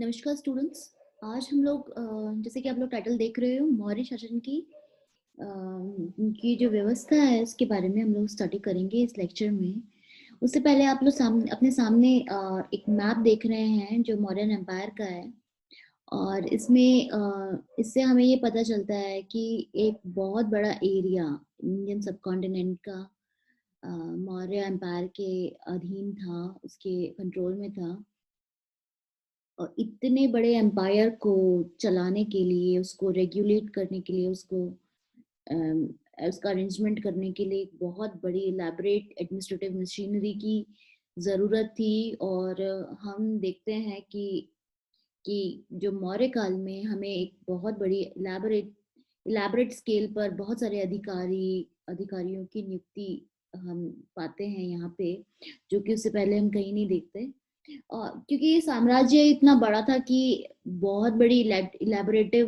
नमस्कार स्टूडेंट्स। आज हम लोग जैसे कि आप लोग टाइटल देख रहे हो मौर्य शासन की जो व्यवस्था है उसके बारे में हम लोग स्टडी करेंगे इस लेक्चर में। उससे पहले आप लोग अपने सामने एक मैप देख रहे हैं जो मौर्यन एम्पायर का है। और इससे हमें ये पता चलता है कि एक बहुत बड़ा एरिया इंडियन सब कॉन्टिनेंट का मौर्य एम्पायर के अधीन था, उसके कंट्रोल में था। और इतने बड़े एम्पायर को चलाने के लिए, उसको रेगुलेट करने के लिए, अम, उसका अरेंजमेंट करने के लिए एक बहुत बड़ी इलैबोरेट एडमिनिस्ट्रेटिव मशीनरी की ज़रूरत थी। और हम देखते हैं कि जो मौर्य काल में हमें एक बहुत बड़ी इलैबोरेट स्केल पर बहुत सारे अधिकारियों की नियुक्ति हम पाते हैं यहाँ पे, जो कि उससे पहले हम कहीं नहीं देखते। और क्योंकि ये साम्राज्य इतना बड़ा था कि बहुत बड़ी इलेबोरेटिव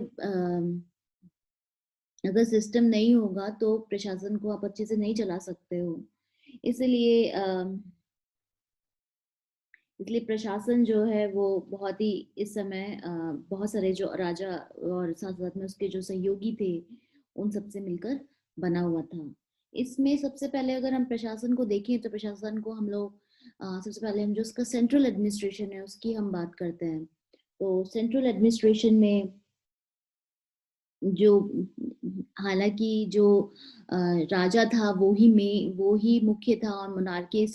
अगर सिस्टम नहीं होगा तो प्रशासन को आप अच्छे से नहीं चला सकते हो। इसलिए इसलिए प्रशासन जो है वो बहुत ही इस समय बहुत सारे जो राजा और साथ साथ में उसके जो सहयोगी थे उन सबसे मिलकर बना हुआ था। इसमें सबसे पहले अगर हम प्रशासन को देखें तो प्रशासन को हम लोग सबसे पहले हम जो उसका सेंट्रल एडमिनिस्ट्रेशन है उसकी हम बात करते हैं। तो सेंट्रल एडमिनिस्ट्रेशन में जो हालांकि जो राजा था वो ही मुख्य था, और मोनार्कियल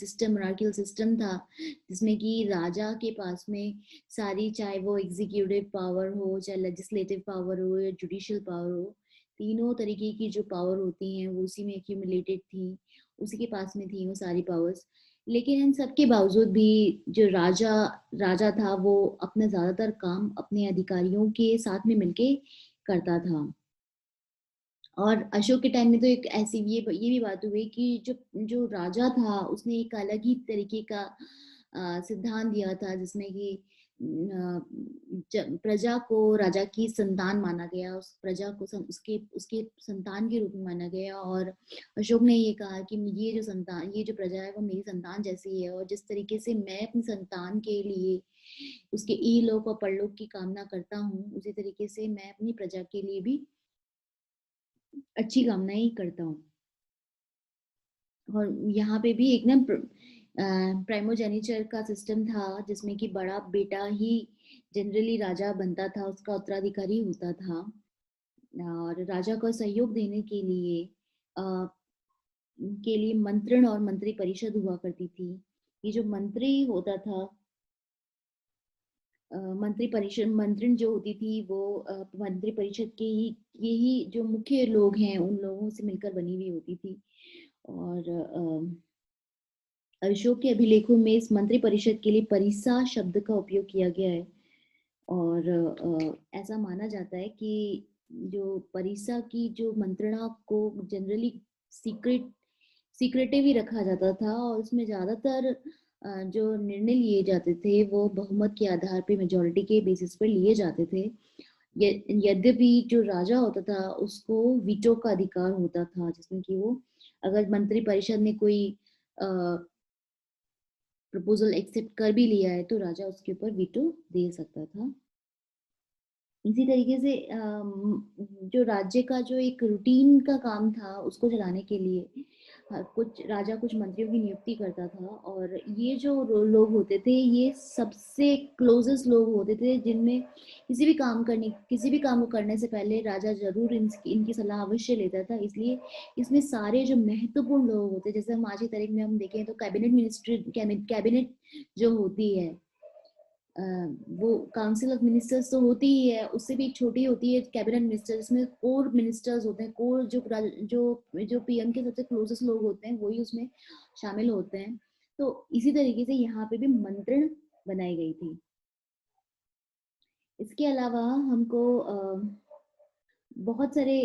सिस्टम था जिसमें कि राजा के पास में सारी, चाहे वो एग्जीक्यूटिव पावर हो, चाहे लेजिस्लेटिव पावर हो या जुडिशियल पावर हो, तीनों तरीके की जो पावर होती हैं वो उसी में एक्यूमुलेटेड थी, उसी के पास में थी वो सारी पावर्स। लेकिन इन सब के बावजूद भी जो राजा था वो अपना ज्यादातर काम अपने अधिकारियों के साथ में मिलके करता था। और अशोक के टाइम में तो एक ऐसी ये भी बात हुई कि जो जो राजा था उसने एक अलग ही तरीके का सिद्धांत दिया था, जिसमें कि प्रजा को राजा की संतान माना गया, उस प्रजा को उसके उसके संतान के रूप में माना गया। और अशोक ने ये कहा कि ये जो प्रजा है वो मेरी संतान जैसी है, और जिस तरीके से मैं अपनी संतान के लिए उसके इहलोक और परलोक की कामना करता हूँ, उसी तरीके से मैं अपनी प्रजा के लिए भी अच्छी कामनाएं ही करता हूँ। और यहाँ पे भी एक ना प्राइमोजेनिचर का सिस्टम था, जिसमें कि बड़ा बेटा ही जनरली राजा बनता था, उसका उत्तराधिकारी होता था। और राजा को सहयोग देने के लिए मंत्रण और मंत्री परिषद हुआ करती थी। ये जो मंत्री होता था, मंत्री परिषद मंत्रण जो होती थी वो मंत्री परिषद के ही यही जो मुख्य लोग हैं उन लोगों से मिलकर बनी हुई होती थी। और अशोक के अभिलेखों में इस मंत्री परिषद के लिए परिसा शब्द का उपयोग किया गया है। और ऐसा माना जाता है कि जो परिसा की जो मंत्रणा को जनरली सीक्रेट सीक्रेटिव ही रखा जाता था, और उसमें ज्यादातर जो निर्णय लिए जाते थे वो बहुमत के आधार पे, मेजोरिटी के बेसिस पर लिए जाते थे। यद्यपि जो राजा होता था उसको वीटो का अधिकार होता था, जिसमें कि वो अगर मंत्री परिषद ने कोई प्रपोजल एक्सेप्ट कर भी लिया है तो राजा उसके ऊपर वीटो दे सकता था। इसी तरीके से जो राज्य का जो एक रूटीन का काम था उसको चलाने के लिए कुछ राजा कुछ मंत्रियों की नियुक्ति करता था। और ये जो लोग होते थे ये सबसे क्लोजेस्ट लोग होते थे, जिनमें किसी भी काम को करने से पहले राजा जरूर इनकी सलाह अवश्य लेता था। इसलिए इसमें सारे जो महत्वपूर्ण लोग होते, जैसे हम आज की तारीख में हम देखें तो कैबिनेट जो होती है, वो काउंसिल ऑफ मिनिस्टर्स तो होती ही है, उससे भी एक छोटी होती है कैबिनेट मिनिस्टर, जिसमें कोर मिनिस्टर्स होते हैं। कोर जो पीएम के सबसे क्लोजेस्ट लोग होते हैं वही उसमें शामिल होते हैं। तो इसी तरीके से यहाँ पे भी मंत्रण बनाई गई थी। इसके अलावा हमको बहुत सारे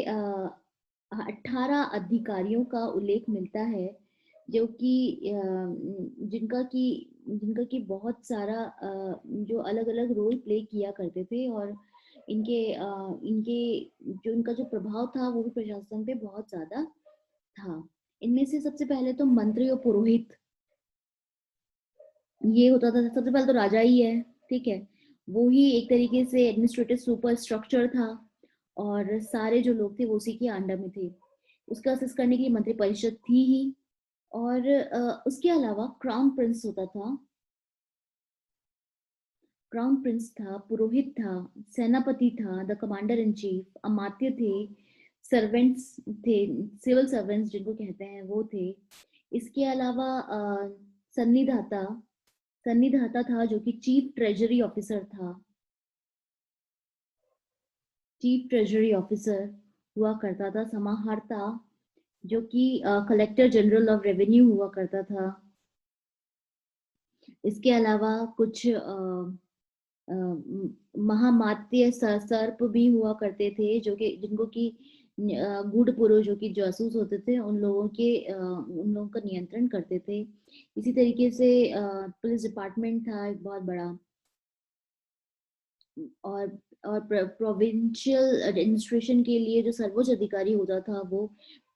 18 अधिकारियों का उल्लेख मिलता है, जो कि जिनका कि बहुत सारा जो अलग अलग रोल प्ले किया करते थे। और इनके जो इनका जो प्रभाव था वो भी प्रशासन पे बहुत ज्यादा था। इनमें से सबसे पहले तो मंत्री और पुरोहित ये होता था। सबसे पहले तो राजा ही है, ठीक है। वो ही एक तरीके से एडमिनिस्ट्रेटिव सुपर स्ट्रक्चर था और सारे जो लोग थे वो उसी के अंडर में थे। उसका असिस्ट करने के लिए मंत्रिपरिषद थी ही और उसके अलावा क्राउन प्रिंस होता था, क्राउन प्रिंस था, पुरोहित था, सेनापति था, द कमांडर इन चीफ, अमात्य थे, सर्वेंट्स थे, सिविल सर्वेंट्स जिनको कहते हैं वो थे। इसके अलावा सन्निधाता सन्निधाता था जो कि चीफ ट्रेजरी ऑफिसर था, चीफ ट्रेजरी ऑफिसर हुआ करता था। समाहर्ता जो कि कलेक्टर जनरल ऑफ रेवेन्यू हुआ करता था। इसके अलावा कुछ महामात्य सर्प भी हुआ करते थे जो कि जिनको कि गूढ़ पुरुष जो कि जासूस होते थे उन लोगों का नियंत्रण करते थे। इसी तरीके से पुलिस डिपार्टमेंट था एक बहुत बड़ा और प्रोविंशियल एडमिनिस्ट्रेशन के लिए जो सर्वोच्च अधिकारी होता था वो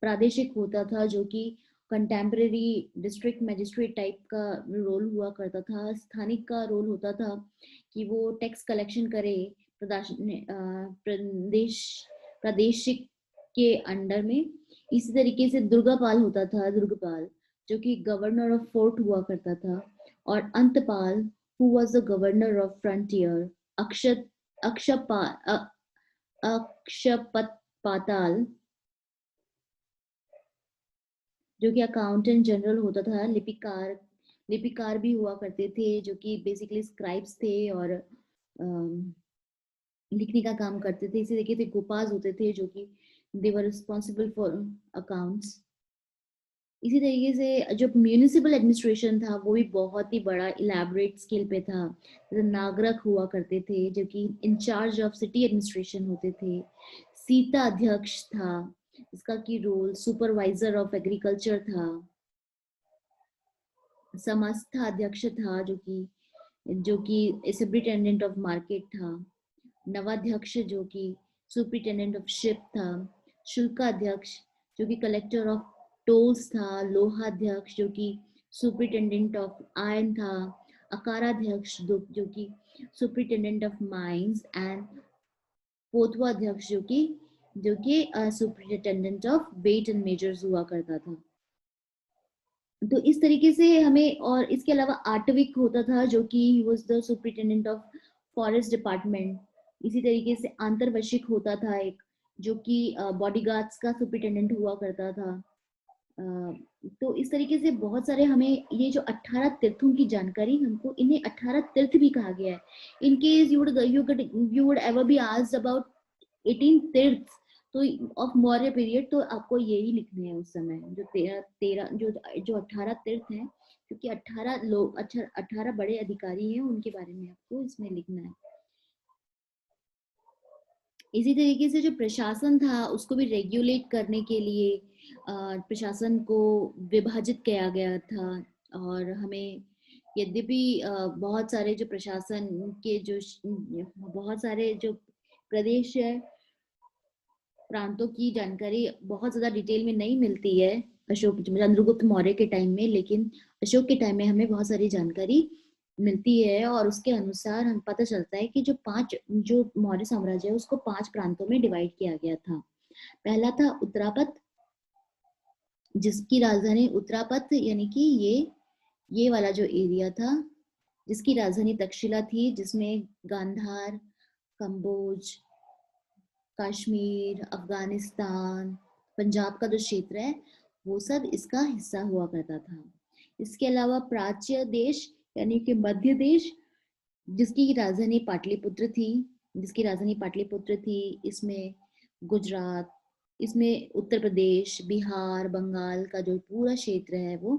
प्रादेशिक होता था जो कि कंटेम्परेरी डिस्ट्रिक्ट मजिस्ट्रेट टाइप का रोल हुआ करता था। स्थानिक का रोल होता था कि वो टैक्स कलेक्शन करे प्रदेश प्रादेशिक के अंडर में। इसी तरीके से दुर्गापाल होता था, दुर्गपाल जो कि गवर्नर ऑफ फोर्ट हुआ करता था और Antapal who was the governor of frontier. अक्षत अक्षपा अक्षपत पाताल जो कि अकाउंटेंट जनरल होता था। लिपिकार भी हुआ करते थे जो कि बेसिकली स्क्राइब्स थे और लिखने का काम करते थे। इसी तरीके से गोपाल होते थे जो कि दे वर रिस्पॉन्सिबल फॉर अकाउंट्स। इसी तरीके से जो म्यूनिसिपल एडमिनिस्ट्रेशन था वो भी बहुत ही बड़ा इलेबोरेट स्केल पे था। जैसे नागरक हुआ करते थे जो कि इंचार्ज ऑफ सिटी एडमिनिस्ट्रेशन होते थे। सीता अध्यक्ष था इसका की रोल सुपरवाइजर ऑफ एग्रीकल्चर था। समस्था अध्यक्ष था जो कि सुप्रिटेंडेंट ऑफ मार्केट था। नवाध्यक्ष जो कि सुप्रिटेंडेंट ऑफ शिप था। शुल्काध्यक्ष जो कि कलेक्टर ऑफ टोल्स था। लोहाध्यक्ष जो कि सुप्रिटेंडेंट ऑफ आयरन था। अकाराध्यक्ष जो कि सुप्रिटेंडेंट ऑफ माइंस एंड पोतवाध्यक्ष जो कि superintendent of weight and measures हुआ करता था। तो इस तरीके से हमें और इसके अलावा आर्टविक होता था जो कि was the superintendent of forest department. इसी तरीके से आंतरवशिक होता था एक जो कि बॉडीगार्ड्स का सुप्रिटेंडेंट हुआ करता था। तो इस तरीके से बहुत सारे हमें ये जो 18 तीर्थों की जानकारी हमको इन्हें 18 तीर्थ भी कहा गया है। In case you would ever be asked about 18 तीर्थ तो ऑफ मौर्य पीरियड तो आपको यही लिखने हैं उस समय जो तेरह तेरह जो 18 तीर्थ हैं क्योंकि 18 लोग 18 बड़े अधिकारी हैं उनके बारे में आपको इसमें लिखना है। इसी तरीके से जो प्रशासन था उसको भी रेगुलेट करने के लिए प्रशासन को विभाजित किया गया था और हमें यद्यपि बहुत सारे जो प्रशासन के जो बहुत सारे जो प्रदेश है प्रांतों की जानकारी बहुत ज्यादा डिटेल में नहीं मिलती है चंद्रगुप्त मौर्य के टाइम में, लेकिन अशोक के टाइम में हमें बहुत सारी जानकारी मिलती है और उसके अनुसार हम पता चलता है कि जो मौर्य साम्राज्य है उसको 5 प्रांतों में डिवाइड किया गया था। पहला था उत्तरापथ जिसकी राजधानी उत्तरापथ यानी कि ये वाला जो एरिया था जिसकी राजधानी तक्षशिला थी जिसमें गांधार, कंबोज, कश्मीर, अफगानिस्तान, पंजाब का जो क्षेत्र है वो सब इसका हिस्सा हुआ करता था। इसके अलावा प्राच्य देश यानी कि मध्य देश जिसकी राजधानी पाटलिपुत्र थी। इसमें गुजरात, इसमें उत्तर प्रदेश, बिहार, बंगाल का जो पूरा क्षेत्र है वो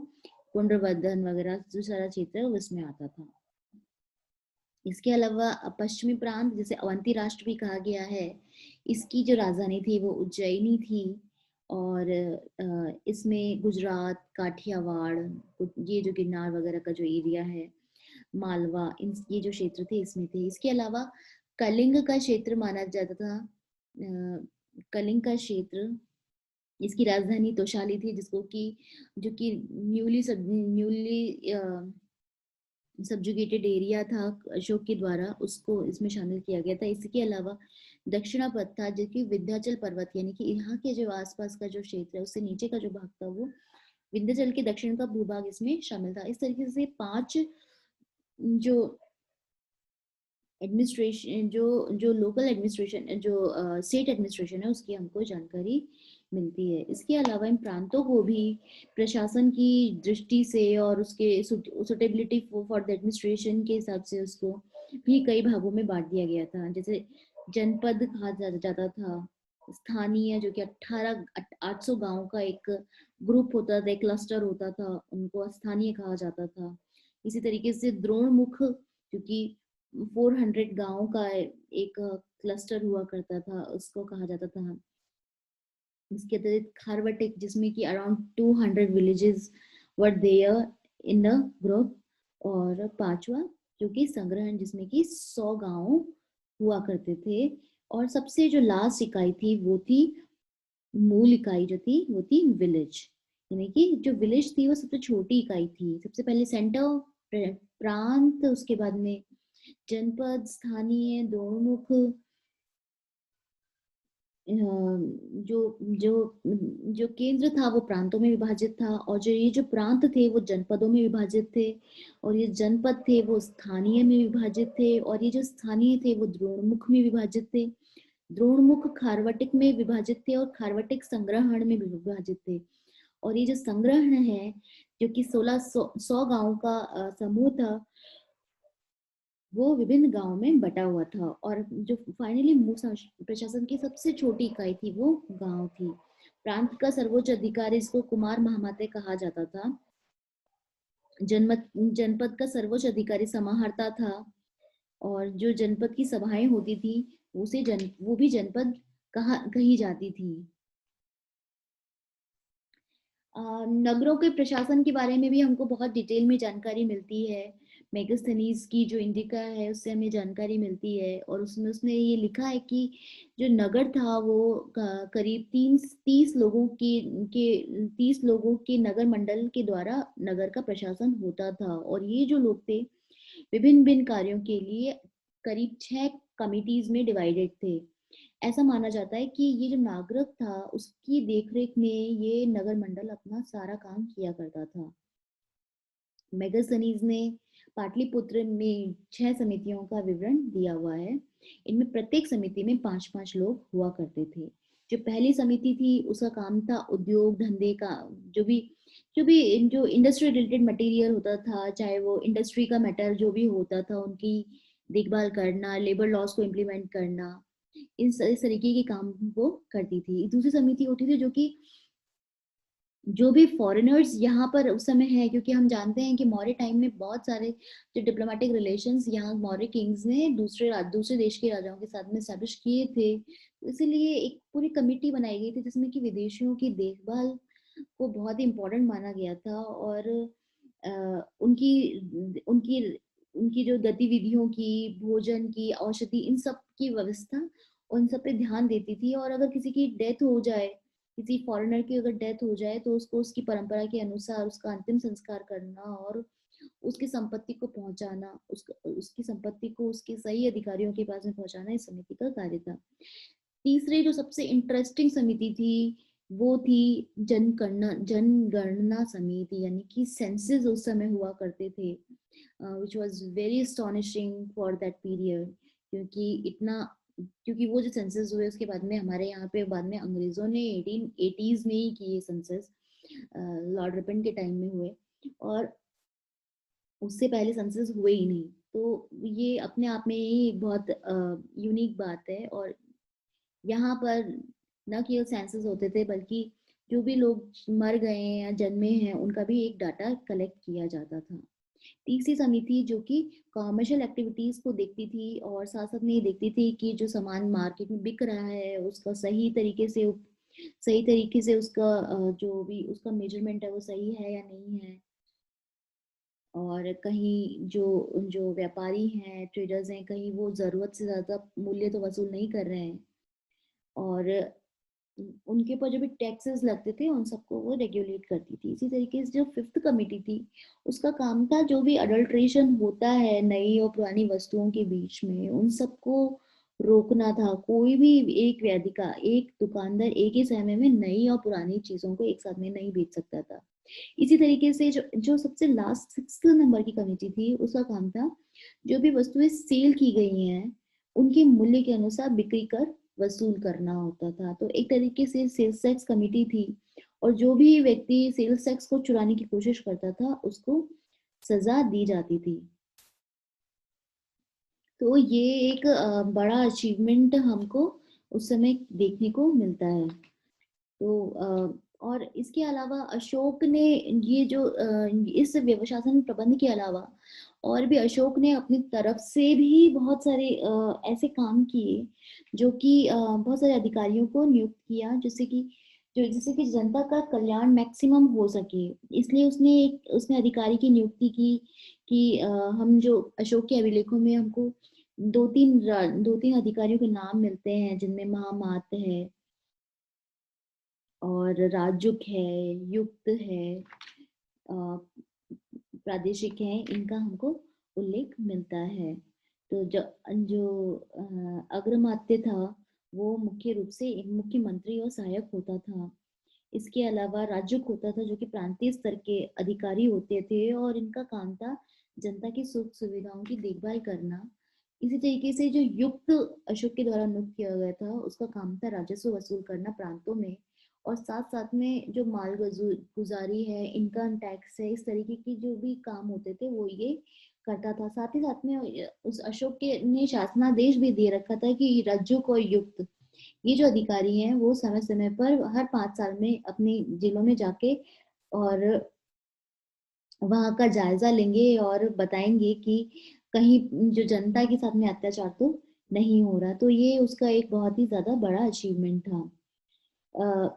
पुंड्रवर्धन वगैरह जो सारा क्षेत्र है वो इसमें आता था। इसके अलावा पश्चिमी प्रांत जिसे अवंती राष्ट्र भी कहा गया है इसकी जो राजधानी थी वो उज्जैनी थी और इसमें गुजरात, काठियावाड़, ये जो गिरनार वगैरह का जो एरिया है, मालवा, ये जो क्षेत्र थे इसमें थे। इसके अलावा कलिंग का क्षेत्र माना जाता था। कलिंग का क्षेत्र इसकी राजधानी तोशाली थी जो कि न्यूली सब्जुगेटेड एरिया था अशोक के द्वारा, उसको इसमें शामिल किया गया था। इसके अलावा दक्षिणापथ था, जो कि विंध्याचल पर्वत यानी कि यहाँ के जो आसपास का जो क्षेत्र है उससे नीचे का जो भाग था वो विंध्याचल के दक्षिण का भूभाग इसमें शामिल था। इस तरीके से 5 जो एडमिनिस्ट्रेशन जो लोकल एडमिनिस्ट्रेशन जो स्टेट एडमिनिस्ट्रेशन है उसकी हमको जानकारी मिलती है। इसके अलावा इन प्रांतों को भी प्रशासन की दृष्टि से और उसके सुटेबिलिटी फॉर द एडमिनिस्ट्रेशन के हिसाब से उसको भी कई भागों में बांट दिया गया था। जैसे जनपद कहा जाता था, स्थानीय जो कि 800 गांव का एक ग्रुप होता था, एक क्लस्टर होता था, उनको स्थानीय कहा जाता था। इसी तरीके से द्रोणमुख, क्योंकि 400 गांव का एक क्लस्टर हुआ करता था, उसको कहा जाता था। इसके अतिरिक्त खारवटिक, जिसमें कि around 200 villages were there in the group. और पांचवा जो कि संग्रहण, जिसमें कि 100 गांव हुआ करते थे। और सबसे जो लास्ट इकाई थी वो थी, मूल इकाई जो थी वो थी विलेज, यानी कि जो विलेज थी वो सबसे छोटी इकाई थी। सबसे पहले सेंटर, प्रांत, उसके बाद में जनपद, स्थानीय, द्रोणमुख, जो जो जो केंद्र था वो प्रांतों में विभाजित था, और जो ये जो प्रांत थे वो जनपदों में विभाजित थे, और ये जनपद थे वो स्थानीय में विभाजित थे, और ये जो स्थानीय थे वो द्रोणमुख में विभाजित थे। द्रोणमुख खारवटिक में विभाजित थे, और खारवटिक संग्रहण में विभाजित थे। और ये जो संग्रहण है, जो कि 100 गांव का समूह था, वो विभिन्न गांव में बटा हुआ था। और जो फाइनली प्रशासन की सबसे छोटी इकाई थी वो गांव थी। प्रांत का सर्वोच्च अधिकारी, इसको कुमार महामाते कहा जाता था। जनपद का सर्वोच्च अधिकारी समाहर्ता था, और जो जनपद की सभाएं होती थी वो भी जनपद कही जाती थी। नगरों के प्रशासन के बारे में भी हमको बहुत डिटेल में जानकारी मिलती है। मेगास्थनीज की जो इंडिका है उससे हमें जानकारी मिलती है, और उसमें उसने ये लिखा है कि जो नगर था वो करीब 30 लोगों के 30 लोगों के नगर मंडल के द्वारा नगर का प्रशासन होता था। और ये जो लोग थे विभिन्न भिन्न कार्यों के लिए करीब 6 कमिटीज में डिवाइडेड थे। ऐसा माना जाता है कि ये जो नागरिक था उसकी देखरेख में ये नगर मंडल अपना सारा काम किया करता था। मेगास्थनीज ने पाटलिपुत्र में 6 समितियों का विवरण दिया हुआ है। इनमें प्रत्येक समिति में 5-5 लोग हुआ करते थे। जो पहली समिति थी उसका काम था उद्योग धंधे का, जो भी जो इंडस्ट्री रिलेटेड मटेरियल होता था, चाहे वो इंडस्ट्री का मैटर जो भी होता था, उनकी देखभाल करना, लेबर लॉस को इम्प्लीमेंट करना, इस तरीके के काम वो करती थी। दूसरी समिति होती थी जो कि जो भी फॉरेनर्स यहाँ पर उस समय है, क्योंकि हम जानते हैं कि मौर्य टाइम में बहुत सारे जो डिप्लोमेटिक रिलेशंस यहाँ मौर्य किंग्स ने दूसरे देश के राजाओं के साथ में स्टैब्लिश किए थे, तो इसीलिए एक पूरी कमेटी बनाई गई थी जिसमें कि विदेशियों की देखभाल को बहुत ही इम्पोर्टेंट माना गया था। और उनकी उनकी उनकी जो गतिविधियों की, भोजन की, औषधि, इन सब की व्यवस्था उन सब पे ध्यान देती थी। और अगर किसी की डेथ हो जाए, किसी फॉरेनर की अगर डेथ हो जाए, तो उसको उसकी परंपरा के अनुसार उसका अंतिम संस्कार करना और उसकी संपत्ति को पहुंचाना, उसकी संपत्ति को उसके सही अधिकारियों के पास में पहुंचाना इस समिति का कार्य था। तीसरी जो सबसे इंटरेस्टिंग समिति थी वो थी जनगणना समिति, यानी कि सेंसस उस समय हुआ करते थे, which was very astonishing for that period. क्योंकि वो जो सेंसस हुए उसके बाद में हमारे यहाँ पे बाद में अंग्रेजों ने 1880s में ही किए सेंसस, लॉर्ड रिपन के टाइम में हुए, और उससे पहले सेंसस हुए ही नहीं। तो ये अपने आप में ही एक बहुत यूनिक बात है। और यहाँ पर न केवल सेंसस होते थे, बल्कि जो भी लोग मर गए हैं या जन्मे हैं उनका भी एक डाटा कलेक्ट किया जाता था। तीसरी समिति जो कि कॉमर्शियल एक्टिविटीज को देखती थी, और साथ साथ में ये देखती थी कि जो सामान मार्केट में बिक रहा है उसका सही तरीके से उसका जो भी उसका मेजरमेंट है वो सही है या नहीं है। और कहीं जो जो व्यापारी हैं, ट्रेडर्स हैं, कहीं वो जरूरत से ज्यादा मूल्य तो वसूल नहीं कर रहे हैं। और उनके ऊपर जो भी टैक्सेस लगते थे उन सबको वो रेगुलेट करती थी। इसी तरीके से जो फिफ्थ कमिटी थी उसका काम था जो भी अडल्ट्रेशन होता है नई और पुरानी वस्तुओं के बीच में उन सबको रोकना था। कोई भी एक वेदिका एक दुकानदार एक ही समय में नई और पुरानी चीजों को एक साथ में नहीं बेच सकता था। इसी तरीके से जो जो सबसे लास्ट सिक्स नंबर की कमिटी थी उसका काम था जो भी वस्तुएं सेल की गई हैं उनके मूल्य के अनुसार बिक्री कर वसूल करना होता था। तो एक तरीके से सेल्स टैक्स कमेटी थी और जो भी व्यक्ति सेल्स टैक्स को चुराने की कोशिश करता था उसको सजा दी जाती थी। तो ये एक बड़ा अचीवमेंट हमको उस समय देखने को मिलता है। तो और इसके अलावा अशोक ने ये जो इस व्यवशासन प्रबंध के अलावा और भी अशोक ने अपनी तरफ से भी बहुत सारे ऐसे काम किए जो कि बहुत सारे अधिकारियों को नियुक्त किया जिससे कि जनता का कल्याण मैक्सिमम हो सके। इसलिए उसने अधिकारी की नियुक्ति की कि हम जो अशोक के अभिलेखों में हमको दो तीन अधिकारियों के नाम मिलते हैं जिनमें महामात है और राजुक है, युक्त है, अ, प्रादेशिक है, इनका हमको उल्लेख मिलता है। तो जो जो अग्रमात्य था वो मुख्य रूप से एक मुख्यमंत्री और सहायक होता था। इसके अलावा राजुक होता था जो कि प्रांतीय स्तर के अधिकारी होते थे और इनका काम था जनता की सुख सुविधाओं की देखभाल करना। इसी तरीके से जो युक्त अशोक के द्वारा नियुक्त किया गया था उसका काम था राजस्व वसूल करना प्रांतों में और साथ साथ में जो माल गुजारी है इनकम टैक्स है इस तरीके की जो भी काम होते थे वो ये करता था। साथ ही साथ में उस अशोक के ने शासनादेश भी दे रखा था कि राज्यों को युक्त ये जो अधिकारी हैं वो समय समय पर हर 5 साल में अपने जिलों में जाके और वहां का जायजा लेंगे और बताएंगे कि कहीं जो जनता के साथ में अत्याचार तो नहीं हो रहा। तो ये उसका एक बहुत ही ज्यादा बड़ा अचीवमेंट था।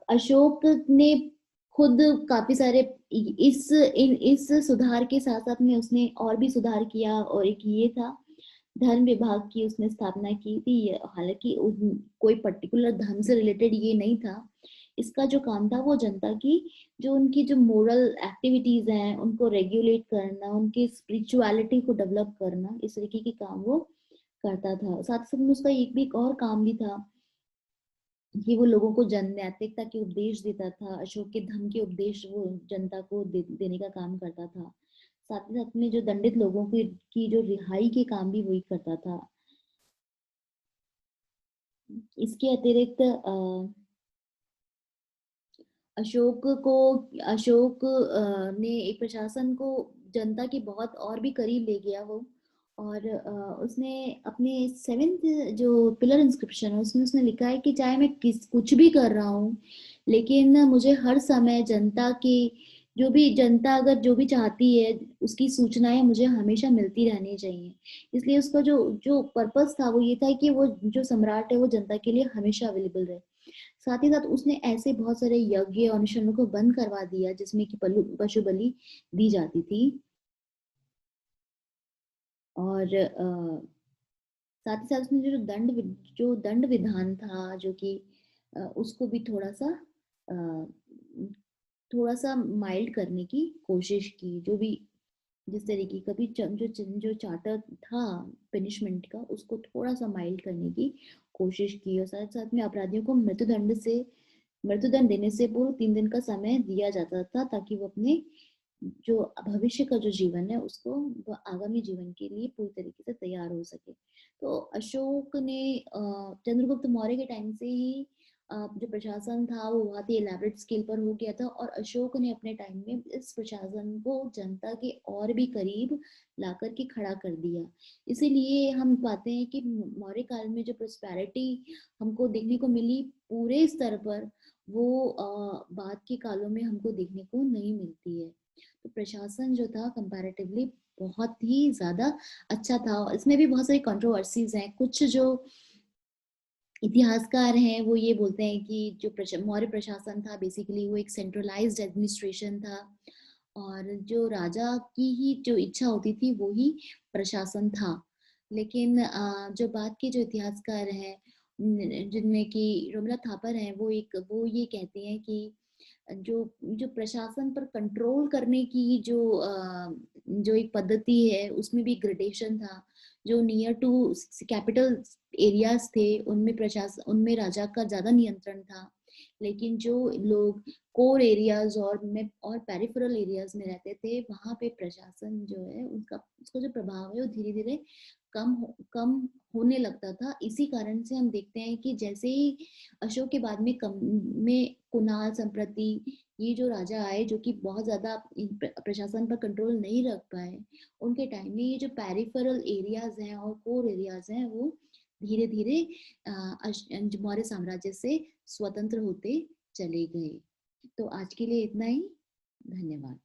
अशोक ने खुद काफी सारे इस सुधार के साथ साथ में उसने और भी सुधार किया और एक ये था धर्म विभाग की उसने स्थापना की थी। हालांकि कोई पर्टिकुलर धर्म से रिलेटेड ये नहीं था। इसका जो काम था वो जनता की जो उनकी जो मोरल एक्टिविटीज हैं उनको रेगुलेट करना उनकी स्पिरिचुअलिटी को डेवलप करना इस तरीके के काम वो करता था। साथ साथ में उसका एक भी और काम भी था कि वो लोगों को जन नैतिकता के उपदेश देता था। अशोक के धम्म के उपदेश वो जनता को देने का काम करता था। साथ ही साथ में जो दंडित लोगों की जो रिहाई के काम भी वही करता था। इसके अतिरिक्त अशोक को अशोक ने एक प्रशासन को जनता के बहुत और भी करीब ले गया वो। और उसने अपने सेवेंथ जो पिलर इंस्क्रिप्शन है उसमें उसने लिखा है कि चाहे मैं कुछ भी कर रहा हूँ लेकिन मुझे हर समय जनता की जो भी जनता अगर जो भी चाहती है उसकी सूचनाएं मुझे हमेशा मिलती रहनी चाहिए। इसलिए उसका जो जो पर्पस था वो ये था कि वो जो सम्राट है वो जनता के लिए हमेशा अवेलेबल रहे। साथ ही साथ उसने ऐसे बहुत सारे यज्ञ और अनुष्ठानों को बंद करवा दिया जिसमें कि पशु बलि दी जाती थी। और साथ ही साथ उसने जो दंड विधान था जो कि उसको भी थोड़ा सा माइल्ड करने की कोशिश की। जो भी जिस तरीके का भी जो चार्टर था पनिशमेंट का उसको थोड़ा सा माइल्ड करने की कोशिश की। और साथ साथ में अपराधियों को मृत्युदंड देने से पूर्व 3 दिन का समय दिया जाता था ताकि वो अपने जो भविष्य का जो जीवन है उसको वो आगामी जीवन के लिए पूरी तरीके से तैयार हो सके। तो अशोक ने चंद्रगुप्त मौर्य के टाइम से ही जो प्रशासन था वो बहुत ही एलैबोरेट स्केल पर हो गया था और अशोक ने अपने टाइम में इस प्रशासन को जनता के और भी करीब ला करके खड़ा कर दिया। इसीलिए हम पाते हैं कि मौर्य काल में जो प्रोस्पेरिटी हमको देखने को मिली पूरे स्तर पर वो बाद के कालों में हमको देखने को नहीं मिलती है। तो प्रशासन जो था कंपैरेटिवली बहुत ही ज्यादा अच्छा था। इसमें भी बहुत सारी कंट्रोवर्सीज हैं। कुछ जो इतिहासकार हैं वो ये बोलते हैं कि जो मौर्य प्रशासन था बेसिकली वो एक सेंट्रलाइज्ड एडमिनिस्ट्रेशन था और जो राजा की ही जो इच्छा होती थी वो ही प्रशासन था। लेकिन जो बात के जो इतिहासकार हैं जिनमें कि रोमिला थापर हैं, वो ये कहती हैं कि जो जो प्रशासन पर कंट्रोल करने की जो एक पद्धति है, उसमें भी ग्रेडेशन था। जो नियर टू कैपिटल एरियाज थे, उनमें राजा का ज्यादा नियंत्रण था। लेकिन जो लोग कोर एरियाज और पेरिफेरल एरियाज में रहते थे, वहां पे प्रशासन जो है उसका जो प्रभाव है वो धीरे धीरे कम होने लगता था। इसी कारण से हम देखते हैं कि जैसे ही अशोक के बाद में कुणाल संप्रति ये जो राजा आए, जो कि बहुत ज्यादा प्रशासन पर कंट्रोल नहीं रख पाए, उनके टाइम में ये जो पेरिफेरल एरियाज हैं और कोर एरियाज हैं, वो धीरे धीरे मौर्य साम्राज्य से स्वतंत्र होते चले गए। तो आज के लिए इतना ही। धन्यवाद।